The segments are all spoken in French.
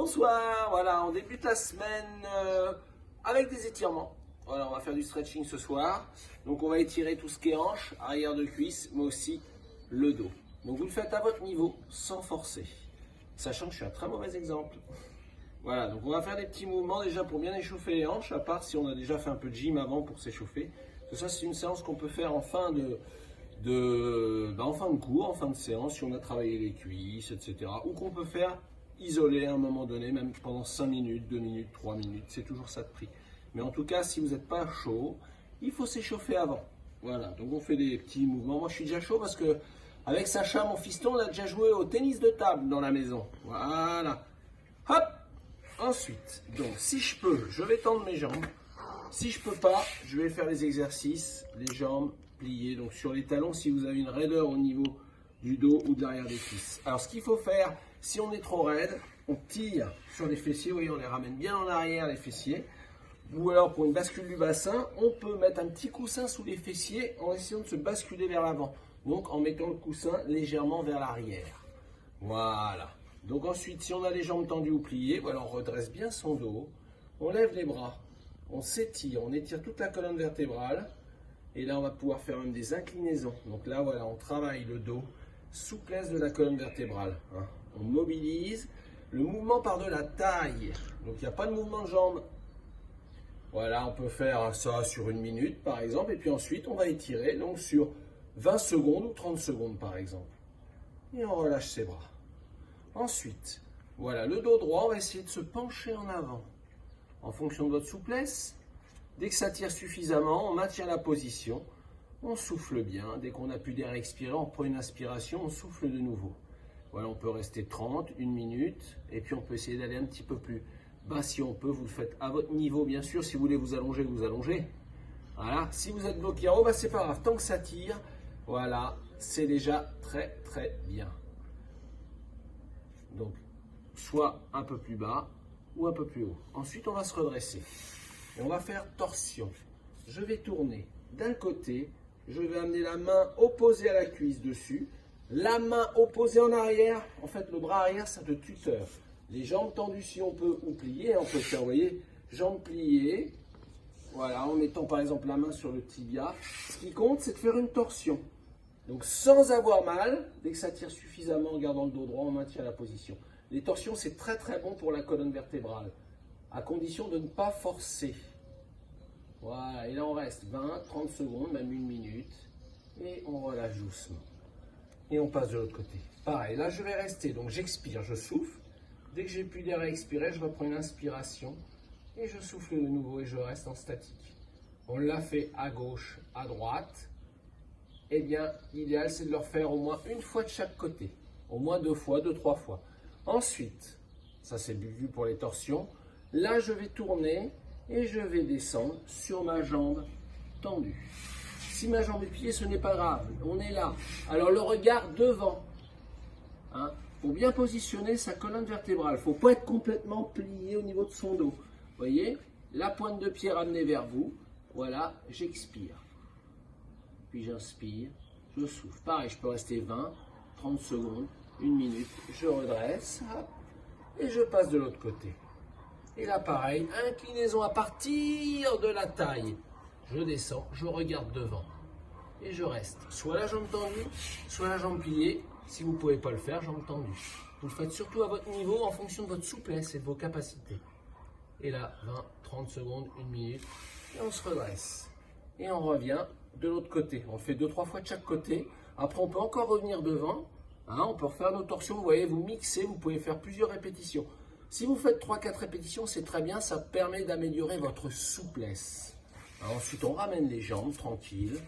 Bonsoir, voilà, on débute la semaine avec des étirements. Voilà, on va faire du stretching ce soir. Donc on va étirer tout ce qui est hanche, arrière de cuisse, mais aussi le dos. Donc vous le faites à votre niveau, sans forcer. Sachant que je suis un très mauvais exemple. Voilà, donc on va faire des petits mouvements déjà pour bien échauffer les hanches, à part si on a déjà fait un peu de gym avant pour s'échauffer. Ça, c'est une séance qu'on peut faire en fin de cours, en fin de séance, si on a travaillé les cuisses, etc. Ou qu'on peut faire isolé à un moment donné, même pendant 5 minutes, 2 minutes, 3 minutes, c'est toujours ça de prix. Mais en tout cas, si vous n'êtes pas chaud, il faut s'échauffer avant. Voilà, donc on fait des petits mouvements. Moi, je suis déjà chaud parce que avec Sacha, mon fiston, on a déjà joué au tennis de table dans la maison. Voilà. Hop. Ensuite, donc si je peux, je vais tendre mes jambes. Si je peux pas, je vais faire les exercices, les jambes pliées. Donc sur les talons, si vous avez une raideur au niveau du dos ou de l'arrière des cuisses. Alors ce qu'il faut faire, si on est trop raide, on tire sur les fessiers. Vous voyez, on les ramène bien en arrière, les fessiers. Ou alors pour une bascule du bassin, on peut mettre un petit coussin sous les fessiers en essayant de se basculer vers l'avant. Donc en mettant le coussin légèrement vers l'arrière. Voilà. Donc ensuite, si on a les jambes tendues ou pliées, voilà, on redresse bien son dos. On lève les bras. On s'étire, on étire toute la colonne vertébrale. Et là, on va pouvoir faire même des inclinaisons. Donc là, voilà, on travaille le dos, souplesse de la colonne vertébrale. Hein. On mobilise le mouvement part de la taille. Donc il n'y a pas de mouvement de jambes. Voilà, on peut faire ça sur 1 minute par exemple. Et puis ensuite, on va étirer donc sur 20 secondes ou 30 secondes par exemple. Et on relâche ses bras. Ensuite, voilà, le dos droit, on va essayer de se pencher en avant. En fonction de votre souplesse, dès que ça tire suffisamment, on maintient la position. On souffle bien. Dès qu'on n'a plus d'air à expirer, on prend une inspiration, on souffle de nouveau. Voilà, on peut rester 30, 1 minute. Et puis on peut essayer d'aller un petit peu plus bas si on peut. Vous le faites à votre niveau, bien sûr. Si vous voulez vous allongez, vous allongez. Voilà. Si vous êtes bloqué en haut, c'est pas grave. Tant que ça tire, voilà, c'est déjà très très bien. Donc, soit un peu plus bas ou un peu plus haut. Ensuite, on va se redresser. Et on va faire torsion. Je vais tourner d'un côté. Je vais amener la main opposée à la cuisse dessus. La main opposée en arrière. En fait, le bras arrière, ça te tuteur. Les jambes tendues si on peut, ou pliées. On peut faire, vous voyez, jambes pliées. Voilà, en mettant par exemple la main sur le tibia. Ce qui compte, c'est de faire une torsion. Donc sans avoir mal, dès que ça tire suffisamment en gardant le dos droit, on maintient la position. Les torsions, c'est très très bon pour la colonne vertébrale, à condition de ne pas forcer. Voilà, et là on reste 20, 30 secondes, même 1 minute, et on relâche doucement. Et on passe de l'autre côté. Pareil, là je vais rester, donc j'expire, je souffle. Dès que j'ai plus d'air à expirer, je reprends une inspiration, et je souffle de nouveau, et je reste en statique. On l'a fait à gauche, à droite. Eh bien, l'idéal, c'est de le refaire au moins 1 fois de chaque côté. Au moins 2 fois, 2-3 fois. Ensuite, ça c'est vu pour les torsions. Là, je vais tourner et je vais descendre sur ma jambe tendue. Si ma jambe est pliée, ce n'est pas grave. On est là. Alors, le regard devant. Hein, pour bien positionner sa colonne vertébrale. Il ne faut pas être complètement plié au niveau de son dos. Vous voyez, la pointe de pied ramenée vers vous. Voilà, j'expire. Puis j'inspire, je souffle. Pareil, je peux rester 20, 30 secondes, 1 minute. Je redresse et je passe de l'autre côté. Et là, pareil, inclinaison à partir de la taille. Je descends, je regarde devant et je reste. Soit la jambe tendue, soit la jambe pliée. Si vous ne pouvez pas le faire, jambe tendue. Vous le faites surtout à votre niveau en fonction de votre souplesse et de vos capacités. Et là, 20, 30 secondes, 1 minute. Et on se redresse. Et on revient de l'autre côté. On fait 2-3 fois de chaque côté. Après, on peut encore revenir devant. Hein, on peut refaire nos torsions. Vous voyez, vous mixez, vous pouvez faire plusieurs répétitions. Si vous faites 3-4 répétitions, c'est très bien. Ça permet d'améliorer votre souplesse. Alors, ensuite, on ramène les jambes tranquilles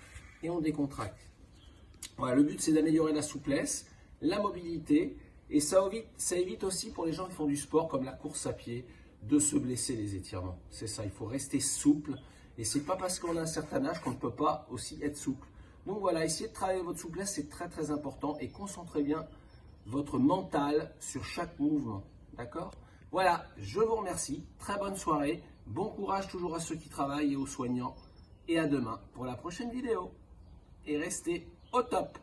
et on décontracte. Voilà, le but, c'est d'améliorer la souplesse, la mobilité. Et ça évite aussi pour les gens qui font du sport, comme la course à pied, de se blesser les étirements. C'est ça, il faut rester souple. Et ce n'est pas parce qu'on a un certain âge qu'on ne peut pas aussi être souple. Donc voilà, essayez de travailler votre souplesse, c'est très très important. Et concentrez bien votre mental sur chaque mouvement. D'accord? Voilà, je vous remercie. Très bonne soirée. Bon courage toujours à ceux qui travaillent et aux soignants. Et à demain pour la prochaine vidéo. Et restez au top.